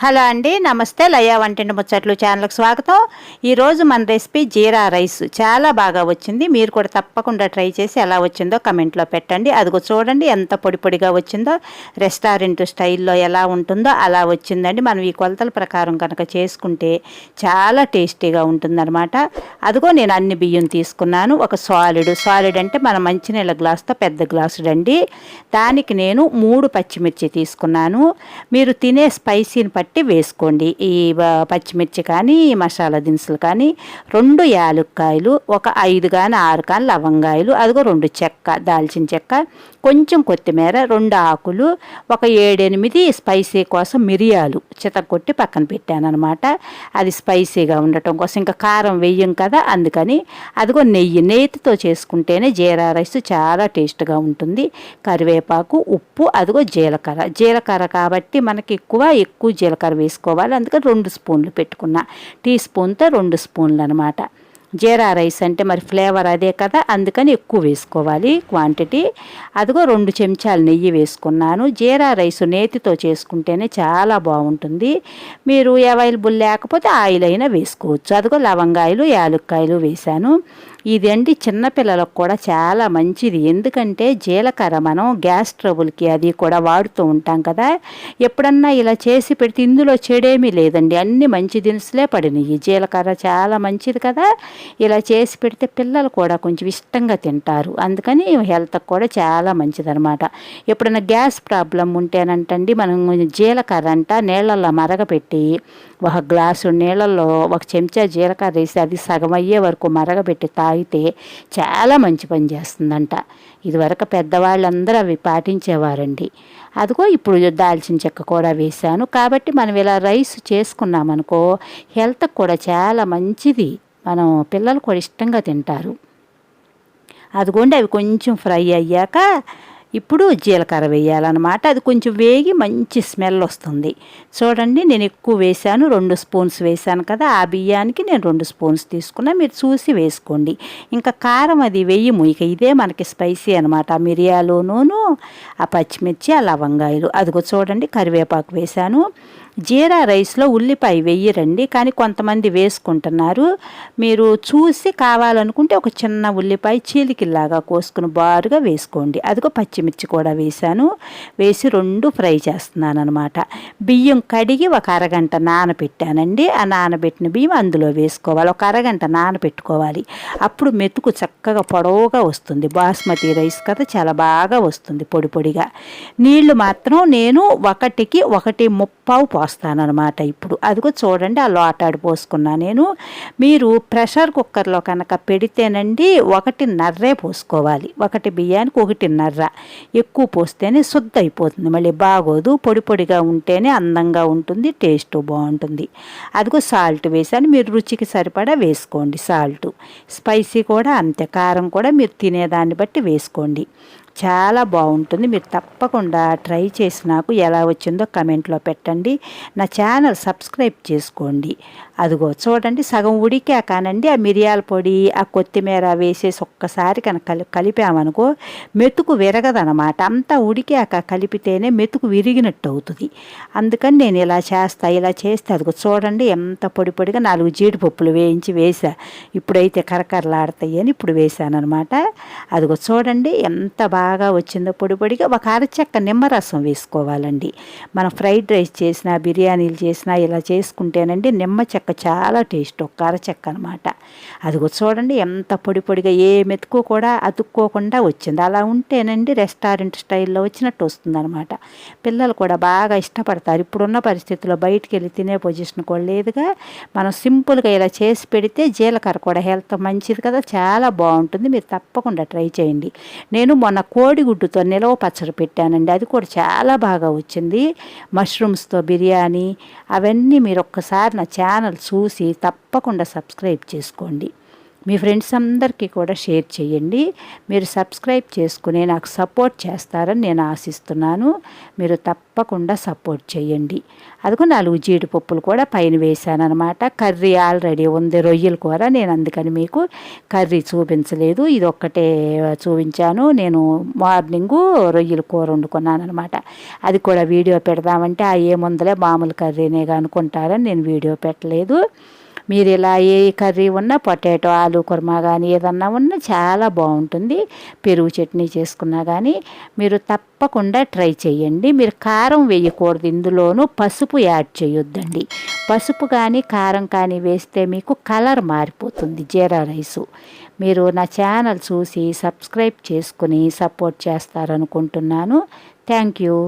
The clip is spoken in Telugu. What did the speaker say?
హలో అండి, నమస్తే. లయ వంటింటి ముచ్చట్లు ఛానల్కి స్వాగతం. ఈరోజు మన రెసిపీ జీరా రైస్ చాలా బాగా వచ్చింది. మీరు కూడా తప్పకుండా ట్రై చేసి ఎలా వచ్చిందో కమెంట్లో పెట్టండి. అదిగో చూడండి ఎంత పొడి పొడిగా వచ్చిందో, రెస్టారెంట్ స్టైల్లో ఎలా ఉంటుందో అలా వచ్చిందండి. మనం ఈ కొలతల ప్రకారం కనుక చేసుకుంటే చాలా టేస్టీగా ఉంటుందన్నమాట. అదిగో నేను అన్ని బియ్యం తీసుకున్నాను. ఒక సాలిడ్ అంటే మన మంచినీళ్ళ గ్లాస్తో పెద్ద గ్లాసుడండి. దానికి నేను 3 పచ్చిమిర్చి తీసుకున్నాను. మీరు తినే స్పైసీని బట్టి వేసుకోండి. ఈ పచ్చిమిర్చి కానీ మసాలా దినుసులు కానీ, 2 యాలక్కాయలు, ఒక 5 కానీ 6 కానీ లవంగాయలు, అదిగో 2 చెక్క, దాల్చిన చెక్క, కొంచెం కొత్తిమీర, 2 ఆకులు, ఒక 7-8 స్పైసీ కోసం మిరియాలు చితకొట్టి పక్కన పెట్టాను అనమాట. అది స్పైసీగా ఉండటం కోసం. ఇంకా కారం వెయ్యం కదా, అందుకని. అదిగో నెయ్యితో చేసుకుంటేనే జీరా రైస్ చాలా టేస్ట్గా ఉంటుంది. కరివేపాకు, ఉప్పు, అదిగో జీలకర్ర కాబట్టి మనకి ఎక్కువ జీలకర్ర వేసుకోవాలి. అందుకని 2 స్పూన్లు పెట్టుకున్నా. టీ స్పూన్తో 2 స్పూన్లు అనమాట. జీరా రైస్ అంటే మరి ఫ్లేవర్ అదే కదా, అందుకని ఎక్కువ వేసుకోవాలి క్వాంటిటీ. అదిగో 2 చెంచాలు నెయ్యి వేసుకున్నాను. జీరా రైస్ నేతితో చేసుకుంటేనే చాలా బాగుంటుంది. మీరు అవైలబుల్ లేకపోతే ఆయిల్ అయినా వేసుకోవచ్చు. అదిగో లవంగాయలు, యాలక్కాయలు వేశాను. ఇదండి చిన్నపిల్లలకు కూడా చాలా మంచిది. ఎందుకంటే జీలకర్ర మనం గ్యాస్ ట్రబుల్కి అది కూడా వాడుతూ ఉంటాం కదా. ఎప్పుడన్నా ఇలా చేసి పెడితే ఇందులో చెడేమీ లేదండి, అన్ని మంచి దినుసులే పడినాయి. జీలకర్ర చాలా మంచిది కదా. ఇలా చేసి పెడితే పిల్లలు కూడా కొంచెం ఇష్టంగా తింటారు. అందుకని హెల్త్కి కూడా చాలా మంచిదనమాట. ఎప్పుడైనా గ్యాస్ ప్రాబ్లం ఉంటేనంటండి, మనం జీలకర్ర నీళ్ళల్లో మరగపెట్టి 1 గ్లాసు నీళ్ళల్లో 1 చెంచా జీలకర్ర వేసి అది సగం అయ్యే వరకు మరగబెట్టి తాగితే చాలా మంచి పని చేస్తుందంట. ఇదివరకు పెద్దవాళ్ళందరూ అవి పాటించేవారండి. అదిగో ఇప్పుడు దాల్చిన చెక్క కూడా వేశాను. కాబట్టి మనం ఇలా రైస్ చేసుకున్నామనుకో హెల్త్కి కూడా చాలా మంచిది. మనం పిల్లలు కూడా ఇష్టంగా తింటారు. అదిగోండి అవి కొంచెం ఫ్రై అయ్యాక ఇప్పుడు జీలకర్ర వేయాలన్నమాట. అది కొంచెం వేగి మంచి స్మెల్ వస్తుంది. చూడండి నేను ఎక్కువ వేశాను, 2 స్పూన్స్ వేశాను కదా. ఆ బియ్యానికి నేను 2 స్పూన్స్ తీసుకున్నా. మీరు చూసి వేసుకోండి. ఇంకా కారం అది వేయము. ఇక ఇదే మనకి స్పైసీ అనమాట. మిరియాలు, నూనె, ఆ పచ్చిమిర్చి, ఆ లవంగాయలు. అదిగో చూడండి కరివేపాకు వేశాను. జీరా రైస్లో ఉల్లిపాయ వెయ్యరండి, కానీ కొంతమంది వేసుకుంటున్నారు. మీరు చూసి కావాలనుకుంటే ఒక చిన్న ఉల్లిపాయ చీలికల్లాగా కోసుకుని బారుగా వేసుకోండి. అదిగో పచ్చిమిర్చి కూడా వేశాను. వేసి 2 ఫ్రై చేస్తున్నాను అనమాట. బియ్యం కడిగి ఒక అరగంట నానబెట్టానండి. ఆ నానబెట్టిన బియ్యం అందులో వేసుకోవాలి. ఒక అరగంట నానబెట్టుకోవాలి. అప్పుడు మెతుకు చక్కగా పొడవుగా వస్తుంది. బాస్మతి రైస్ కదా, చాలా బాగా వస్తుంది పొడి పొడిగా. నీళ్లు మాత్రం నేను 1కి 1:30 పోస్తానమాట. ఇప్పుడు అదిగో చూడండి ఆ లోటాడు పోసుకున్నా నేను. మీరు ప్రెషర్ కుక్కర్లో కనుక పెడితేనండి 1:30 పోసుకోవాలి. 1 బియ్యానికి 1:30. ఎక్కువ పోస్తేనే శుద్ధ అయిపోతుంది, మళ్ళీ బాగోదు. పొడి పొడిగా ఉంటేనే అందంగా ఉంటుంది, టేస్ట్ బాగుంటుంది. అదిగో సాల్ట్ వేసాను. మీరు రుచికి సరిపడా వేసుకోండి సాల్ట్. స్పైసీ కూడా అంతే, కారం కూడా మీరు తినేదాన్ని బట్టి వేసుకోండి. చాలా బాగుంటుంది. మీరు తప్పకుండా ట్రై చేసి నాకు ఎలా వచ్చిందో కమెంట్లో పెట్టండి. నా ఛానల్ సబ్స్క్రైబ్ చేసుకోండి. అదిగో చూడండి సగం ఉడికాకానండి ఆ మిరియాల పొడి, ఆ కొత్తిమీర వేసేసి ఒక్కసారి కనుక కలిపామనుకో మెతుకు విరగదనమాట. అంతా ఉడికాక కలిపితేనే మెతుకు విరిగినట్టు అవుతుంది. అందుకని నేను ఇలా చేస్తే అదిగో చూడండి ఎంత పొడి పొడిగా 4 జీడిపప్పులు వేసా. ఇప్పుడైతే కరకరలాడతాయి అని ఇప్పుడు వేసానమాట. అదిగో చూడండి ఎంత బాగా వచ్చిందో పొడి పొడిగా. ఒక అరచెక్క నిమ్మరసం వేసుకోవాలండి. మనం ఫ్రైడ్ రైస్ చేసినా, బిర్యానీలు చేసినా ఇలా చేసుకుంటేనండి నిమ్మ చెక్క చాలా టేస్ట్. ఒక అరచెక్క అనమాట. అదిగో చూడండి ఎంత పొడి పొడిగా, ఏ మెతుకు కూడా అతుక్కోకుండా వచ్చింది. అలా ఉంటేనండి రెస్టారెంట్ స్టైల్లో వచ్చినట్టు వస్తుందన్నమాట. పిల్లలు కూడా బాగా ఇష్టపడతారు. ఇప్పుడున్న పరిస్థితుల్లో బయటికి వెళ్ళి తినే పొజిషన్ కూడా లేదుగా. మనం సింపుల్గా ఇలా చేసి పెడితే జీలకర్ర కూడా హెల్త్ మంచిది కదా, చాలా బాగుంటుంది. మీరు తప్పకుండా ట్రై చేయండి. నేను మొన్న కోడిగుడ్డుతో నిలవ పచ్చడి పెట్టానండి. అది కూడా చాలా బాగా వచ్చింది. మష్రూమ్స్తో బిర్యానీ అవన్నీ మీరు ఒక్కసారి నా ఛానల్ చూసి తప్పకుండా సబ్స్క్రైబ్ చేసుకోండి. మీ ఫ్రెండ్స్ అందరికీ కూడా షేర్ చేయండి. మీరు సబ్స్క్రైబ్ చేసుకుని నాకు సపోర్ట్ చేస్తారని నేను ఆశిస్తున్నాను. మీరు తప్పకుండా సపోర్ట్ చేయండి. అదిగో 4 జీడిపప్పులు కూడా పైన వేసాను అనమాట. కర్రీ ఆల్రెడీ ఉంది, రొయ్యల కూర. నేను అందుకని మీకు కర్రీ చూపించలేదు, ఇది ఒక్కటే చూపించాను. నేను మార్నింగు రొయ్యల కూర వండుకున్నాను అనమాట. అది కూడా వీడియో పెడదామంటే ఏముందలే మామూలు కర్రీనే అనుకుంటారని నేను వీడియో పెట్టలేదు. మీరు ఇలా ఏ కర్రీ ఉన్నా, పొటాటో ఆలు కుర్మా కానీ ఏదన్నా ఉన్నా చాలా బాగుంటుంది. పెరుగు చట్నీ చేసుకున్నా కానీ మీరు తప్పకుండా ట్రై చేయండి. మీరు కారం వేయకూడదు, ఇందులోనూ పసుపు యాడ్ చేయొద్దండి. పసుపు కానీ కారం కానీ వేస్తే మీకు కలర్ మారిపోతుంది జీరా రైసు. మీరు నా ఛానల్ చూసి సబ్స్క్రైబ్ చేసుకుని సపోర్ట్ చేస్తారనుకుంటున్నాను. Thank you.